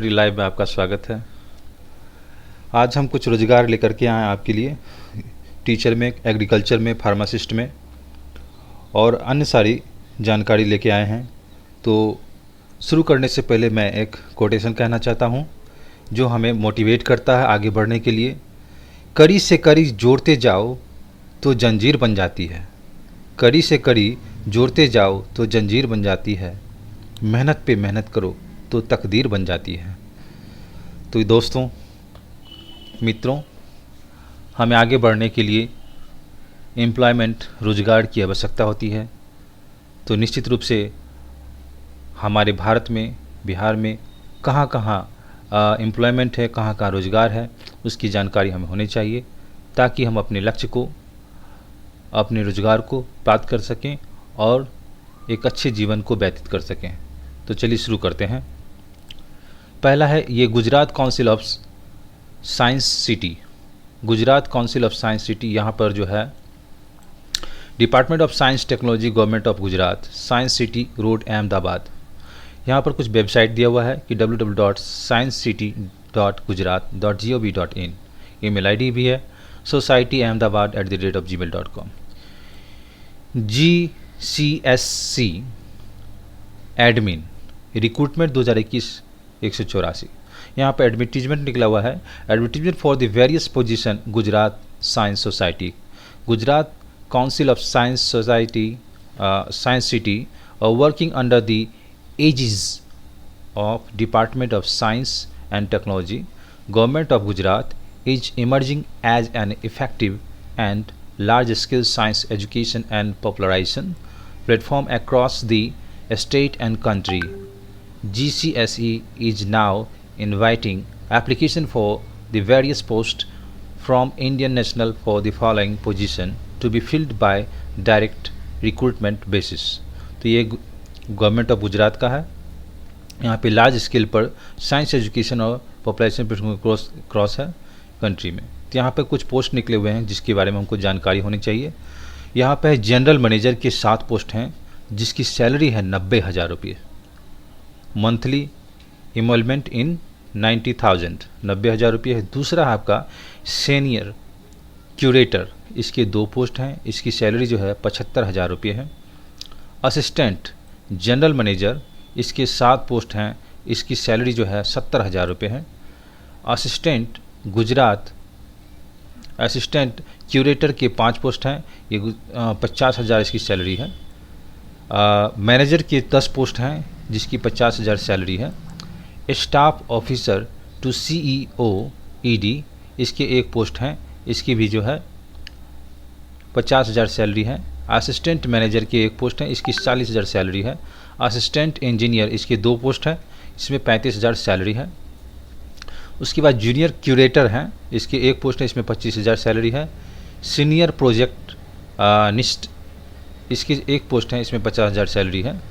Live में आपका स्वागत है। आज हम कुछ रोज़गार लेकर के आए हैं आपके लिए, टीचर में, एग्रीकल्चर में, फार्मासिस्ट में और अन्य सारी जानकारी लेके आए हैं। तो शुरू करने से पहले मैं एक कोटेशन कहना चाहता हूँ जो हमें मोटिवेट करता है आगे बढ़ने के लिए। कड़ी से कड़ी जोड़ते जाओ तो जंजीर बन जाती है। कड़ी से कड़ी जोड़ते जाओ तो जंजीर बन जाती है। मेहनत पे मेहनत करो तो तकदीर बन जाती है। तो दोस्तों, मित्रों, हमें आगे बढ़ने के लिए एम्प्लॉयमेंट, रोज़गार की आवश्यकता होती है। तो निश्चित रूप से हमारे भारत में, बिहार में कहाँ कहाँ एम्प्लॉयमेंट है, कहाँ कहाँ रोज़गार है, उसकी जानकारी हमें होनी चाहिए ताकि हम अपने लक्ष्य को, अपने रोज़गार को प्राप्त कर सकें और एक अच्छे जीवन को व्यतीत कर सकें। तो चलिए शुरू करते हैं। पहला है ये Gujarat council of science city. Gujarat council of science city, यहाँ पर जो है department of science technology, government of Gujarat, science city road, Ahmedabad. यहाँ पर कुछ वेबसाइट दिया हुआ है कि www.sciencecity.gujarat.gov.in। ईमेल आईडी भी है societyahmedabad@gmail.com। GCSC admin recruitment 2021-184। यहाँ पर एडवर्टीजमेंट निकला हुआ है, advertisement for the various position Gujarat science society. Gujarat council of science society, science city working under the aegis of department of science and technology, government of Gujarat is emerging as an effective and large-scale science education and popularization platform across the state and country. GCSE is now inviting application for the various posts from Indian National for the following position to be filled by direct recruitment basis। तो ये government of Gujarat का है। यहाँ पे large scale पर science education और population cross है country में। तो यहाँ पे कुछ पोस्ट निकले हुए हैं जिसके बारे में हमको जानकारी होनी चाहिए। यहाँ पे जनरल मैनेजर के 7 पोस्ट हैं जिसकी सैलरी है 90,000 रुपये। मंथली इनरोलमेंट इन 90,000, 90,000 रुपये है। दूसरा है आपका सीनियर क्यूरेटर, इसके 2 पोस्ट हैं, इसकी सैलरी जो है 75,000 रुपये है। असिस्टेंट जनरल मैनेजर, इसके 7 पोस्ट हैं, इसकी सैलरी जो है 70,000 रुपये है। असिस्टेंट गुजरात, असिस्टेंट क्यूरेटर के 5 पोस्ट हैं, ये 50,000 इसकी सैलरी है। मैनेजर के 10 पोस्ट हैं जिसकी 50,000 सैलरी है। Staff officer to CEO ED, इसके 1 पोस्ट हैं, इसकी भी जो है 50,000 सैलरी है। असिस्टेंट मैनेजर के 1 पोस्ट हैं, इसकी 40,000 सैलरी है। असिस्टेंट इंजीनियर, इसके 2 पोस्ट हैं, इसमें 35,000 सैलरी है। उसके बाद जूनियर क्यूरेटर हैं, इसके 1 पोस्ट है, इसमें 25,000 सैलरी है। सीनियर प्रोजेक्ट निस्ट, इसकी 1 पोस्ट है, इसमें 50,000 सैलरी है।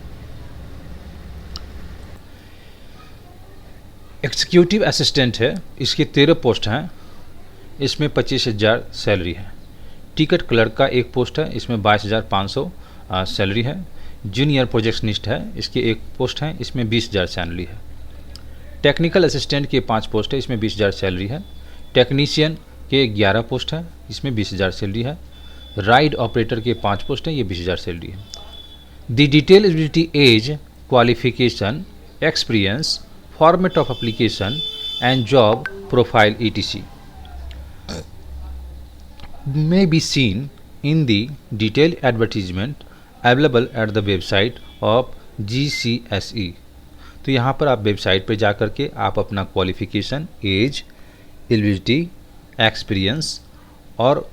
एग्जीक्यूटिव असिस्टेंट है, इसके 13 पोस्ट हैं, इसमें 25,000 सैलरी है। टिकट क्लर्क का 1 पोस्ट है, इसमें 22,500 सैलरी है। जूनियर प्रोजेक्शनिस्ट है, इसके 1 पोस्ट हैं, इसमें 20,000 सैलरी है। टेक्निकल असिस्टेंट के 5 पोस्ट है, इसमें 20,000 सैलरी है। टेक्नीशियन के 11 पोस्ट है, इसमें 20,000 सैलरी है। राइड ऑपरेटर के 5 पोस्ट हैं, ये 20,000 सैलरी है। The detail eligibility age, qualification, experience, format of application and job profile ETC may be seen in the detailed advertisement available at the website of GCSE। तो यहाँ पर आप website पर जा कर के आप अपना क्वालिफिकेशन, एज, एलिजिबिलिटी, एक्सपीरियंस और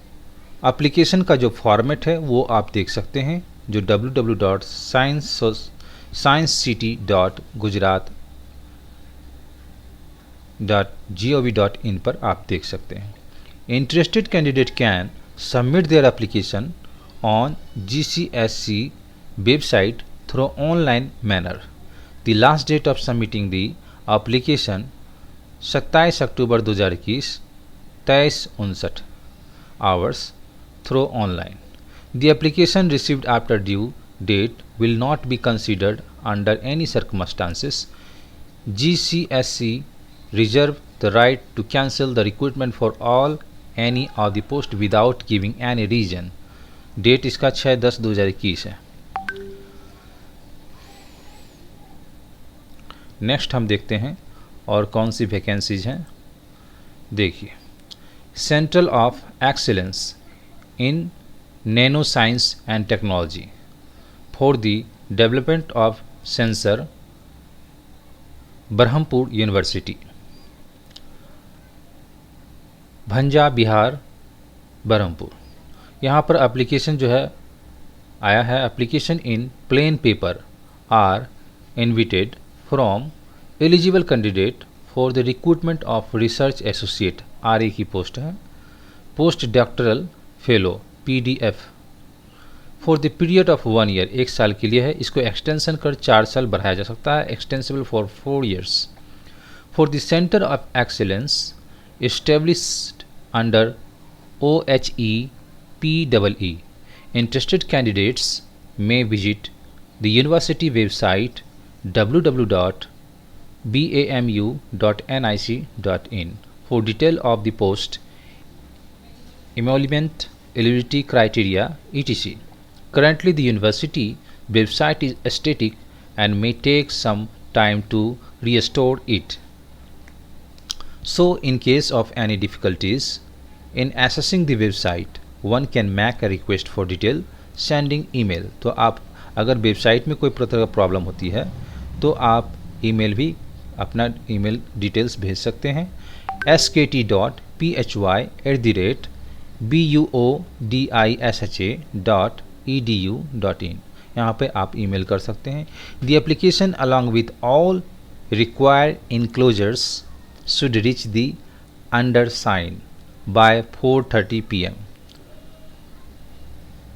एप्लीकेशन का जो फॉर्मेट है वो आप देख सकते हैं, जो www.sciencecity.gujarat.gov.in पर आप देख सकते हैं। Interested candidate can submit their application on GCSE website through online manner। The last date of submitting the application 27 October 2021, 23:59 hours through online। The application received after due date will not be considered under any circumstances। GCSE reserve the right to cancel the recruitment for all any of the post without giving any reason। Date इसका 6/10/2021 है। Next हम देखते हैं और कौन सी vacancies हैं। देखिए, centre of excellence in nano science and technology for the development of sensor, Brahmapur University, Bhanja Bihar, Brahmapur. यहाँ पर एप्लीकेशन जो है आया है, application in plain paper are invited from eligible candidate for the recruitment of research associate, RA की post है, post doctoral fellow PDF for the period of 1 year, 1 साल के लिए है। इसको एक्सटेंशन कर 4 साल बढ़ाया जा सकता है, extensible for 4 years. For the centre of excellence established under OHEPEE, interested candidates may visit the university website www.bamu.nic.in for detail of the post, emolument, eligibility criteria, etc. Currently, the university website is static and may take some time to restore it. So, in case of any difficulties in accessing the website, one can make a request for detail sending email। तो आप अगर website में कोई प्रकार का problem होती है तो आप ईमेल भी अपना ईमेल डिटेल्स भेज सकते हैं skt.phy@buodisha.edu.in, यहाँ पे आप ईमेल कर सकते हैं। The application along with all required enclosures should reach the undersigned by 4:30 PM।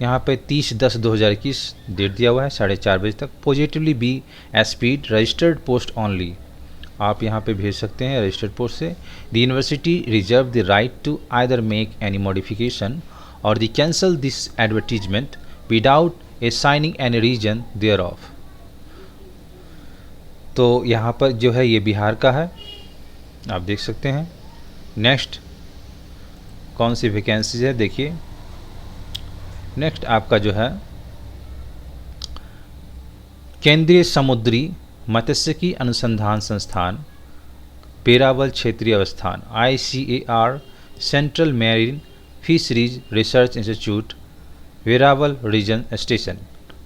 यहाँ पे 30/10/2021 डेट दिया हुआ है, 4:30 बजे तक। Positively be speed registered post only, आप यहाँ पे भेज सकते हैं रजिस्टर्ड पोस्ट से। The university reserve the right to either make any modification or the cancel this advertisement without assigning any reason thereof. तो यहाँ पर जो है ये बिहार का है, आप देख सकते हैं। नेक्स्ट कौन सी वैकेंसीज है, देखिए। नेक्स्ट आपका जो है केंद्रीय समुद्री मत्स्यिकी अनुसंधान संस्थान, पेरावल क्षेत्रीय अवस्थान, ICAR, central marine fisheries research institute, Veraval region station,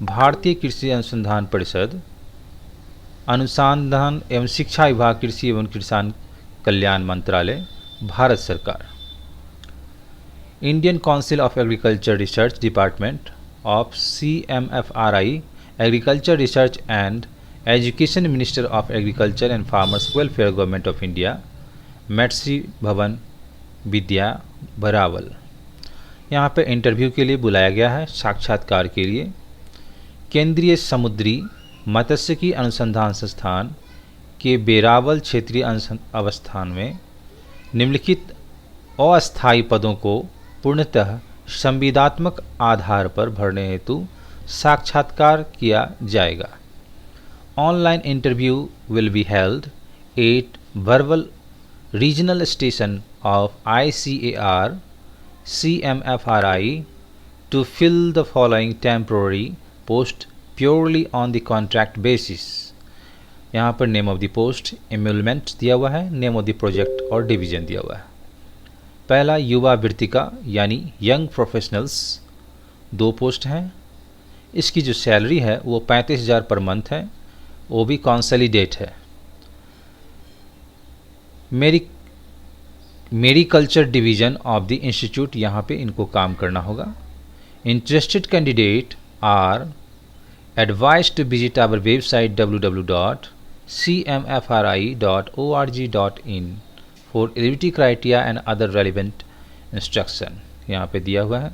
भारतीय कृषि अनुसंधान परिषद, अनुसंधान एवं शिक्षा विभाग, कृषि एवं किसान कल्याण मंत्रालय, भारत सरकार। Indian council of agriculture research department of CMFRI, agriculture research and education, minister of agriculture and farmers welfare, government of India, मेट्सी भवन विद्या, बरावल। यहाँ पे इंटरव्यू के लिए बुलाया गया है, साक्षात्कार के लिए। केंद्रीय समुद्री मत्स्यिकी अनुसंधान संस्थान के बेरावल क्षेत्रीय अवस्थान में निम्नलिखित अस्थायी पदों को पूर्णतः संविदात्मक आधार पर भरने हेतु साक्षात्कार किया जाएगा। Online interview will be held at Veraval regional station of ICAR CMFRI to fill the following temporary post purely on the contract basis। यहाँ पर नेम ऑफ द पोस्ट, एम्यूलमेंट दिया हुआ है, नेम ऑफ द प्रोजेक्ट और डिवीजन दिया हुआ है। पहला युवा वृत्तिका यानी यंग प्रोफेशनल्स, 2 पोस्ट हैं। इसकी जो सैलरी है वो 35,000 पर मंथ है, वो भी कॉन्सोलिडेट है। Mariculture division of the institute, यहाँ पे इनको काम करना होगा। Interested candidate are advised to visit our website www.cmfri.org.in for eligibility criteria and other relevant instruction, यहाँ पे दिया हुआ है।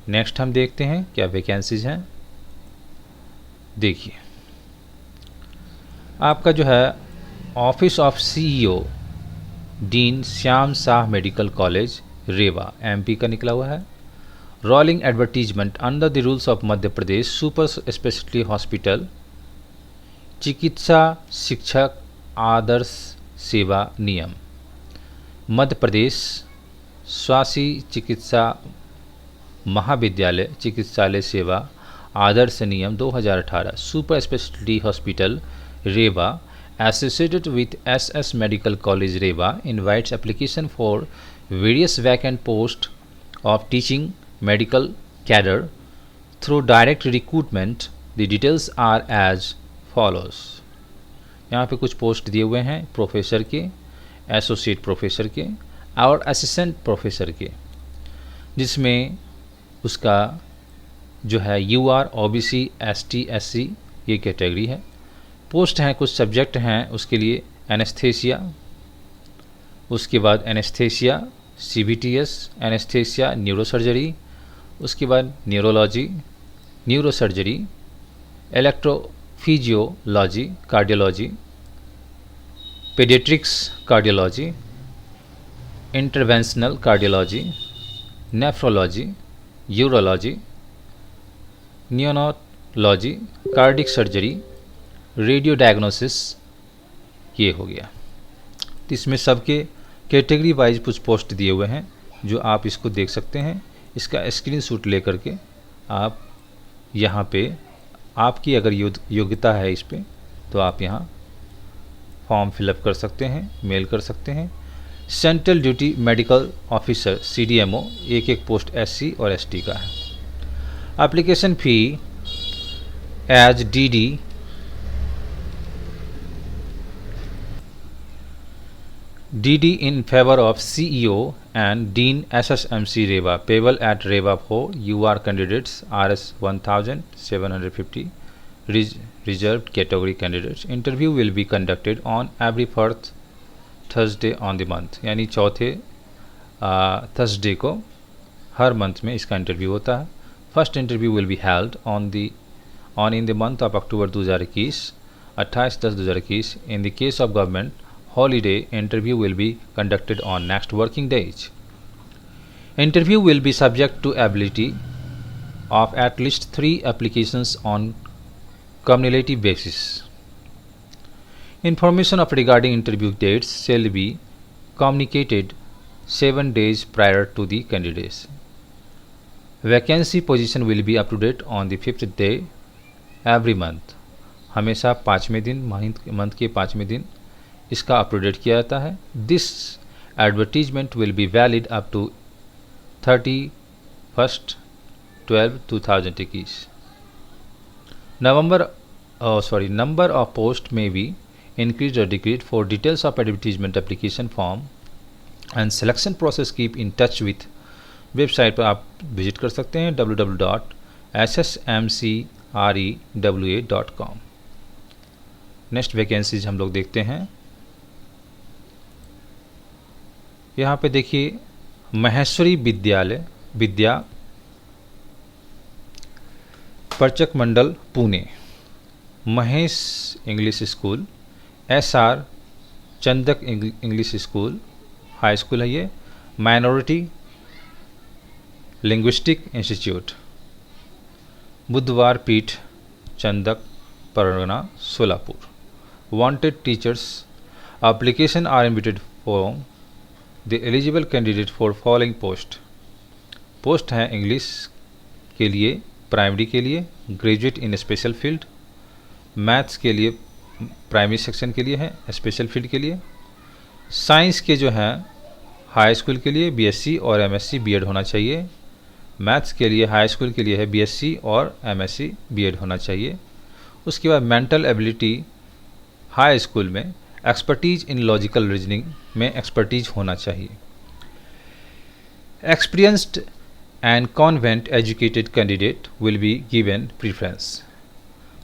नेक्स्ट हम देखते हैं क्या वैकेंसीज हैं। देखिए, आपका जो है office of CEO dean Shyam Shah medical college Rewa, MP का निकला हुआ है। Rolling advertisement under the rules of Madhya Pradesh super speciality hospital चिकित्सा शिक्षक आदर्श सेवा नियम, मध्य प्रदेश स्वासी चिकित्सा महाविद्यालय चिकित्सालय सेवा आदर्श नियम 2018, super speciality hospital Rewa associated with SS Medical College Rewa invites application for various vacant posts of teaching medical cadre through direct recruitment. The details are as follows. यहाँ पे कुछ पोस्ट दिए हुए हैं प्रोफेसर के, एसोसिएट प्रोफेसर के और assistant professor के, जिसमें उसका जो है यूआर, ओबीसी, एसटी, एससी ये कैटेगरी है। पोस्ट हैं, कुछ सब्जेक्ट हैं उसके लिए एनेस्थेसिया, उसके बाद एनेस्थेसिया सीबीटीएस, एनेस्थेसिया न्यूरोसर्जरी, उसके बाद neurology, neurosurgery, electrophysiology, cardiology, paediatrics cardiology, interventional cardiology, nephrology, urology, neonatology, cardiac surgery, radio diagnosis, ये हो गया। तो इसमें सबके कैटेगरी वाइज कुछ पोस्ट दिए हुए हैं जो आप इसको देख सकते हैं। इसका स्क्रीनशॉट लेकर के आप यहाँ पे आपकी अगर योग्यता है इस पे तो आप यहाँ फॉर्म फिलअप कर सकते हैं, मेल कर सकते हैं। Central duty medical officer CDMO, एक पोस्ट SC और ST का है। Application fee as DD in favor of CEO and Dean SSMC Rewa payable at Rewa for UR candidates RS 1750 reserved category candidates. Interview will be conducted on every fourth Thursday on the month, यानी चौथे Thursday को हर month में इसका interview होता है। First interview will be held on in the month of October 2021, 28/10/2021। In the case of government holiday, interview will be conducted on next working days. Interview will be subject to ability of at least 3 applications on cumulative basis. Information of regarding interview dates shall be communicated 7 days prior to the candidates. Vacancy position will be up to date on the 5th day every month. हमेशा 5वें दिन, month के 5वें दिन इसका update किया जाता है। This advertisement will be valid up to 31/12/2021। Number of post may be increase और decrease. For details of advertisement application form and selection process keep in touch with website पर आप विजिट कर सकते हैं www.ssmcrewa.com। नेक्स्ट वैकेंसीज हम लोग देखते हैं। यहाँ पे देखिए Maheshwari Vidya Pracharak Mandal Pune, Mahesh English school, SR Chandak English school high school है ये, minority linguistic institute, Budhwar Peth Chandak परगना Solapur. Wanted teachers, application are invited for the eligible candidate for following post हैं इंग्लिश के लिए, प्राइमरी के लिए, graduate in special field, maths के लिए प्राइमरी सेक्शन के लिए है, स्पेशल फील्ड के लिए, साइंस के जो हैं हाई स्कूल के लिए BSc और MSc B.Ed होना चाहिए, मैथ्स के लिए हाई स्कूल के लिए है BSc और MSc B.Ed होना चाहिए। उसके बाद मेंटल एबिलिटी हाई स्कूल में एक्सपर्टीज इन लॉजिकल रीजनिंग में एक्सपर्टीज होना चाहिए। Experienced and convent educated candidate will be given preference.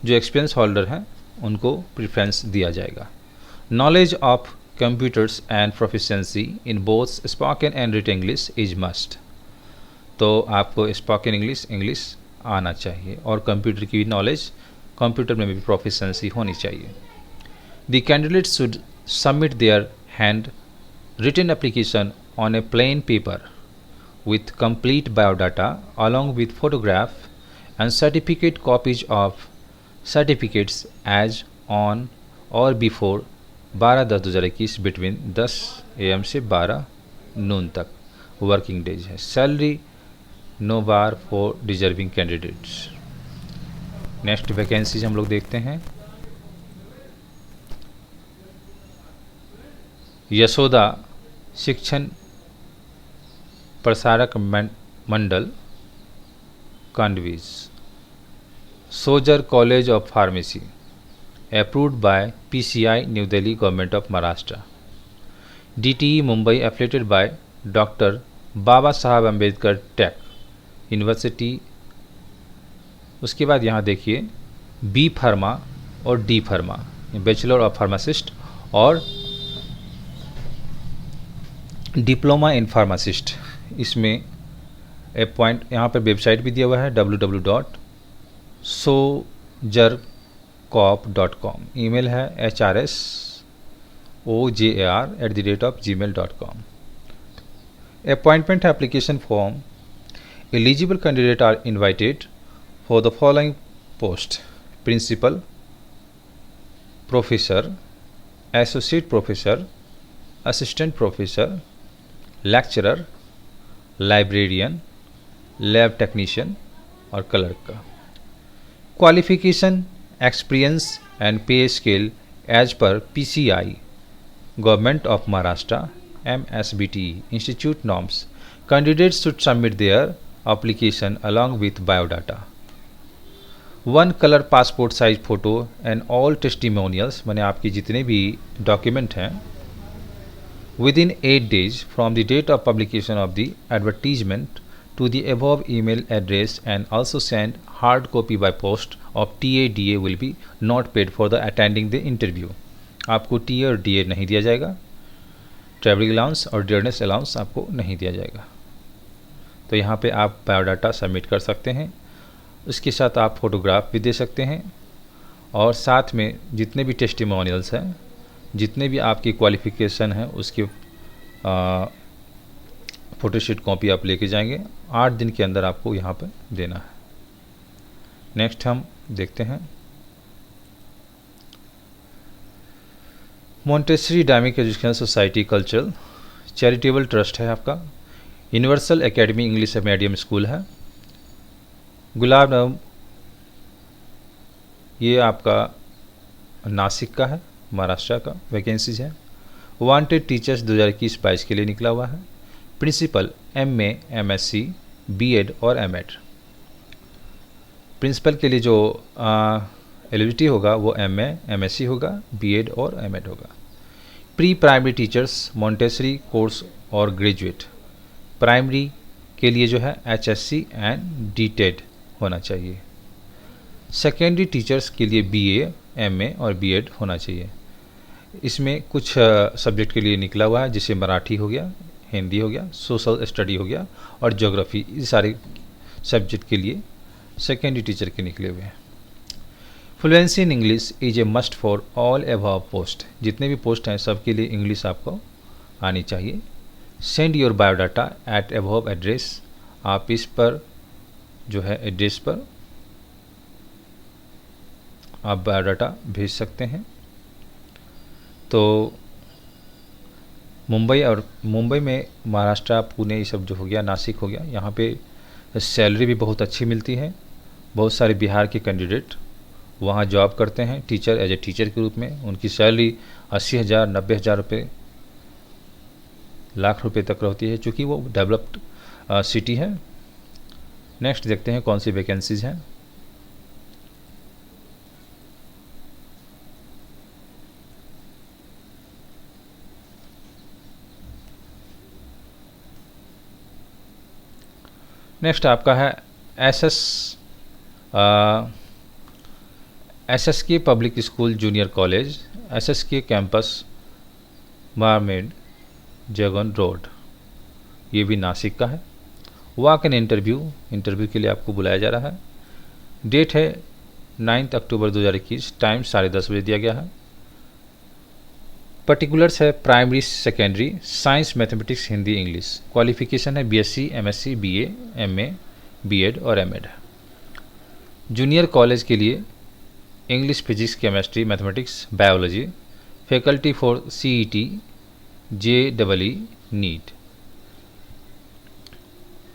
जो एक्सपीरियंस होल्डर हैं उनको प्रीफरेंस दिया जाएगा। Knowledge of computers and proficiency in both spoken and written English is must. तो आपको स्पोकन इंग्लिश आना चाहिए और कंप्यूटर की नॉलेज, कंप्यूटर में भी प्रोफिशिएंसी होनी चाहिए। The candidates should submit their hand-written application on a plain paper with complete biodata along with photograph and certificate copies of certificates as on or before 12/10/2021 between 10 AM से 12 noon तक working days है। Salary no bar for deserving candidates. Next vacancies हम लोग देखते हैं। यशोदा शिक्षण प्रसारक मंडल कांडवीज। सोजर college of pharmacy approved by PCI new Delhi government of Maharashtra. DTE Mumbai affiliated by doctor Baba Saheb Ambedkar tech university. उसके बाद यहाँ देखिए B फार्मा और D pharma, bachelor of pharmacist और डिप्लोमा इन फार्मासिस्ट। इसमें पॉइंट यहाँ पर वेबसाइट भी दिया हुआ है www.sojarcorp.com। ईमेल है hrojar@gmail.com। Appointment application form. Eligible candidate are invited for the following post: principal, professor, associate professor, assistant professor, lecturer, librarian, lab technician और क्लर्क का। Qualification, experience and pay scale as per PCI government of Maharashtra MSBTE institute norms. Candidates should submit their application along with biodata. 1 colour passport size photo and all testimonials, मैंने आपकी जितने भी document हैं within 8 days from the date of publication of the advertisement to the above email address, and also send hard copy by post of TA/DA will be not paid for the attending the interview। आपको TA और DA नहीं दिया जाएगा, travelling allowance और dearness allowance आपको नहीं दिया जाएगा। तो यहाँ पे आप बायोडाटा सबमिट कर सकते हैं, उसके साथ आप फोटोग्राफ भी दे सकते हैं और साथ में जितने भी टेस्टिमोनियल्स हैं, जितने भी आपकी क्वालिफ़िकेशन है उसकी फ़ोटोशीट कॉपी आप लेके जाएंगे। 8 दिन के अंदर आपको यहाँ पर देना है। नेक्स्ट हम देखते हैं Montessori dynamic education society cultural charitable trust है आपका। Universal academy English medium school है। गुलाब नगर, ये आपका नासिक का है, महाराष्ट्र का वैकेंसीज है। वांटेड टीचर्स 2021-22 के लिए निकला हुआ है। प्रिंसिपल MA, MSc, B.Ed और M.Ed। प्रिंसिपल के लिए जो एलिजिबिलिटी होगा वो MA, MSc होगा, B.Ed और M.Ed होगा। Pre primary teachers Montessori course और ग्रेजुएट। प्राइमरी के लिए जो है HSC एंड DTED होना चाहिए। सेकेंडरी टीचर्स के लिए BA, MA और B.Ed होना चाहिए। इसमें कुछ सब्जेक्ट के लिए निकला हुआ है, जैसे मराठी हो गया, हिंदी हो गया, सोशल स्टडी हो गया और ज्योग्राफी। इस सारे सब्जेक्ट के लिए सेकेंडरी टीचर के निकले हुए हैं। Fluency in English is a must for all above post. जितने भी पोस्ट हैं सब के लिए इंग्लिश आपको आनी चाहिए। Send your biodata eight above address. आप इस पर जो है एड्रेस पर आप बायोडाटा भेज सकते हैं। तो मुंबई में महाराष्ट्र, पुणे, ये सब जो हो गया, नासिक हो गया, यहाँ पे सैलरी भी बहुत अच्छी मिलती है। बहुत सारे बिहार के कैंडिडेट वहाँ जॉब करते हैं टीचर, एज ए टीचर के रूप में। उनकी सैलरी 80,000, 90,000 रुपये, लाख रुपए तक रहती है, चूँकि वो डेवलप्ड सिटी है। नेक्स्ट देखते हैं कौन सी वैकेंसीज हैं। नेक्स्ट आपका है SSK public school junior college, SSK campus, बारमेड, जगन रोड, ये भी नासिक का है। वॉक इन इंटरव्यू के लिए आपको बुलाया जा रहा है। डेट है 9 अक्टूबर 2021, टाइम 10:30 बजे दिया गया है। पर्टिकुलर्स है primary, secondary, science, mathematics, Hindi, English. Qualification है BSc, MSc, BA, MA, B.Ed और M.Ed। जूनियर कॉलेज के लिए English, physics, chemistry, mathematics, biology, faculty for CET, JEE, NEET.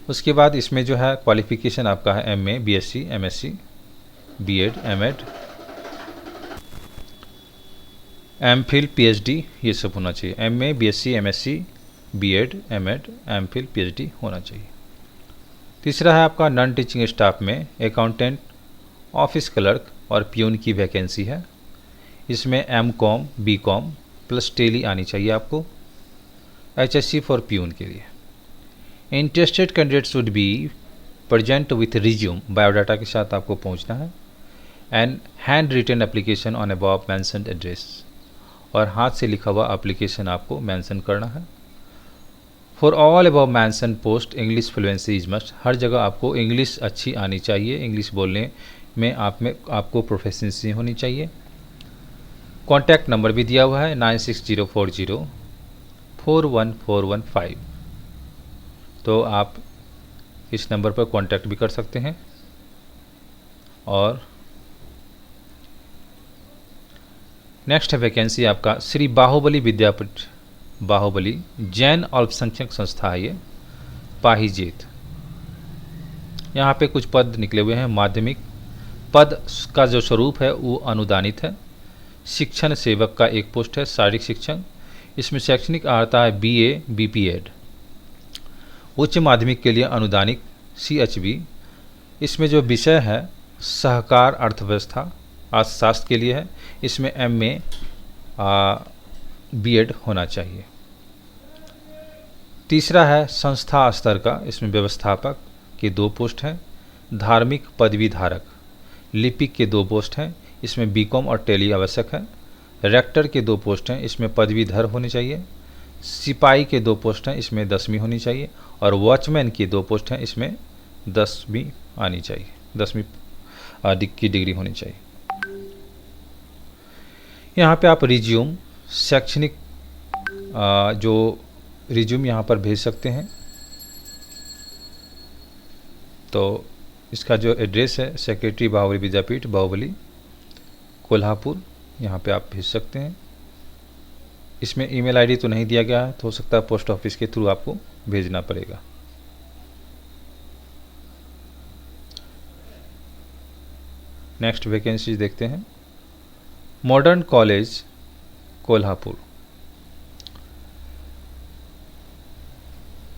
उसके बाद इसमें जो है क्वालिफिकेशन आपका है MA, BSc, MSc, B.Ed, M.Ed, MPhil, PhD, ये सब होना चाहिए। MA, BSc, MSc, B.Ed, M.Ed, MPhil, PhD होना चाहिए। तीसरा है आपका नॉन टीचिंग स्टाफ में अकाउंटेंट, ऑफिस क्लर्क और प्यून की वैकेंसी है। इसमें M.Com, B.Com प्लस टेली आनी चाहिए आपको, HSC फॉर प्यून के लिए। Interested candidate should be present with resume, biodata के साथ आपको पहुंचना है, and hand written application on above mentioned address, और हाथ से लिखा हुआ एप्लीकेशन आपको मेंशन करना है। For all above mention post English fluency is must, हर जगह आपको इंग्लिश अच्छी आनी चाहिए, इंग्लिश बोलने में आपको प्रोफिशिएंसी होनी चाहिए। कॉन्टैक्ट नंबर भी दिया हुआ है 9604041415, तो आप इस नंबर पर कांटेक्ट भी कर सकते हैं। और नेक्स्ट है वैकेंसी आपका श्री बाहुबली विद्यापीठ, बाहुबली जैन अल्पसंख्यक संस्था है ये, पाहीजेत। यहाँ पे कुछ पद निकले हुए हैं। माध्यमिक पद का जो स्वरूप है वो अनुदानित है। शिक्षण सेवक का एक पोस्ट है, शारीरिक शिक्षण, इसमें शैक्षणिक अर्हता है BA, BPEd। उच्च माध्यमिक के लिए अनुदानिक CHB। इसमें जो विषय है सहकार अर्थव्यवस्था अर्थशास्त्र के लिए है, इसमें MA, B.Ed होना चाहिए। तीसरा है संस्था स्तर का, इसमें व्यवस्थापक के 2 पोस्ट हैं। धार्मिक पदवी धारक लिपिक के 2 पोस्ट हैं, इसमें B.Com और टेली आवश्यक है। रेक्टर के 2 पोस्ट हैं, इसमें पदवीधर होनी चाहिए। सिपाही के 2 पोस्ट हैं, इसमें 10वीं होनी चाहिए। और वॉचमैन की 2 पोस्ट हैं, इसमें 10वीं आनी चाहिए, 10वीं की डिग्री होनी चाहिए। यहाँ पे आप रिज्यूम, शैक्षणिक जो रिज्यूम यहाँ पर भेज सकते हैं। तो इसका जो एड्रेस है सेक्रेटरी बाहुबली विद्यापीठ, बाहुबली, कोल्हापुर, यहाँ पे आप भेज सकते हैं। इसमें ईमेल आईडी तो नहीं दिया गया है, तो हो सकता है पोस्ट ऑफिस के थ्रू आपको भेजना पड़ेगा। नेक्स्ट वैकेंसी देखते हैं। मॉडर्न कॉलेज कोल्हापुर,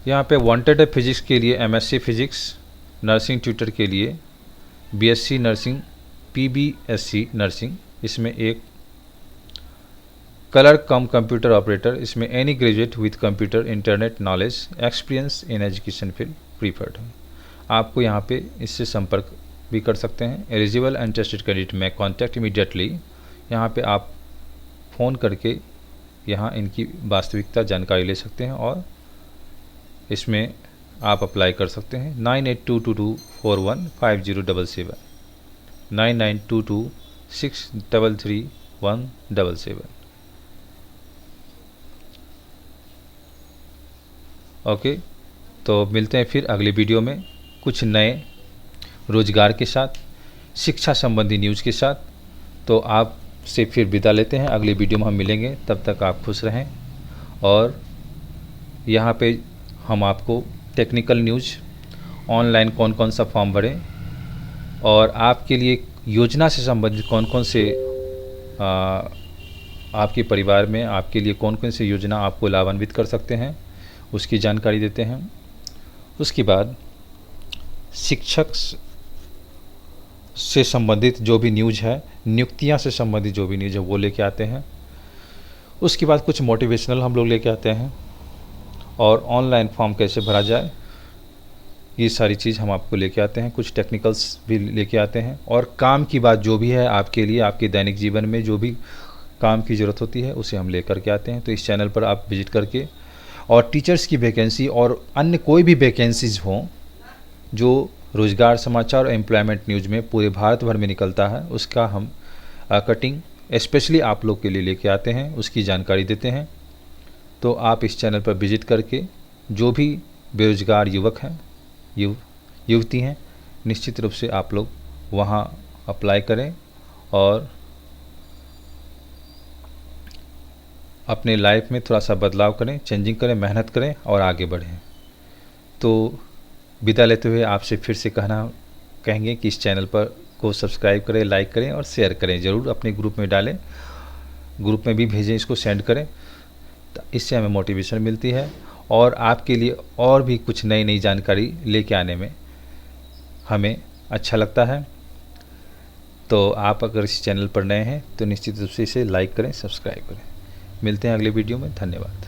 यहाँ पे वांटेड है फिजिक्स के लिए MSc फिजिक्स, नर्सिंग ट्यूटर के लिए BSc नर्सिंग, PBSc नर्सिंग, इसमें एक क्लर्क कम कंप्यूटर ऑपरेटर, इसमें any graduate with computer internet knowledge experience in education field preferred है। आपको यहाँ पे इससे संपर्क भी कर सकते हैं। एलिजिबल एंड इंटरेस्टेड कैंडिडेट में कॉन्टैक्ट इमीडिएटली, यहाँ पे आप फ़ोन करके यहाँ इनकी वास्तविकता जानकारी ले सकते हैं और इसमें आप अप्लाई कर सकते हैं। 9822415077, 9922633177। ओके, तो मिलते हैं फिर अगले वीडियो में कुछ नए रोजगार के साथ, शिक्षा संबंधी न्यूज़ के साथ। तो आप से फिर विदा लेते हैं, अगले वीडियो में हम मिलेंगे। तब तक आप खुश रहें। और यहाँ पे हम आपको टेक्निकल न्यूज़, ऑनलाइन कौन कौन सा फॉर्म भरें और आपके लिए योजना से संबंधित कौन कौन से आपके परिवार में आपके लिए कौन कौन सी योजना आपको लाभान्वित कर सकते हैं, उसकी जानकारी देते हैं। उसके बाद शिक्षक से संबंधित जो भी न्यूज़ है, नियुक्तियां से संबंधित जो भी न्यूज़ है वो लेके आते हैं। उसके बाद कुछ मोटिवेशनल हम लोग लेके आते हैं और ऑनलाइन फॉर्म कैसे भरा जाए, ये सारी चीज़ हम आपको लेके आते हैं। कुछ टेक्निकल्स भी लेके आते हैं और काम की बात जो भी है आपके लिए, आपके दैनिक जीवन में जो भी काम की ज़रूरत होती है उसे हम लेकर के आते हैं। तो इस चैनल पर आप विजिट करके, और टीचर्स की वैकेंसी और अन्य कोई भी वैकेंसीज़ हों जो रोज़गार समाचार और एम्प्लॉयमेंट न्यूज़ में पूरे भारत भर में निकलता है, उसका हम कटिंग स्पेशली आप लोग के लिए लेके आते हैं, उसकी जानकारी देते हैं। तो आप इस चैनल पर विजिट करके जो भी बेरोज़गार युवक हैं, युवती हैं, निश्चित रूप से आप लोग वहाँ अप्लाई करें और अपने लाइफ में थोड़ा सा बदलाव करें, चेंजिंग करें, मेहनत करें और आगे बढ़ें। तो विदा लेते हुए आपसे फिर से कहेंगे कि इस चैनल पर को सब्सक्राइब करें, लाइक करें और शेयर करें, ज़रूर अपने ग्रुप में डालें, ग्रुप में भी भेजें, इसको सेंड करें। तो इससे हमें मोटिवेशन मिलती है और आपके लिए और भी कुछ नई नई जानकारी लेके आने में हमें अच्छा लगता है। तो आप अगर इस चैनल पर नए हैं तो निश्चित रूप से इसे लाइक करें, सब्सक्राइब करें। मिलते हैं अगले वीडियो में। धन्यवाद।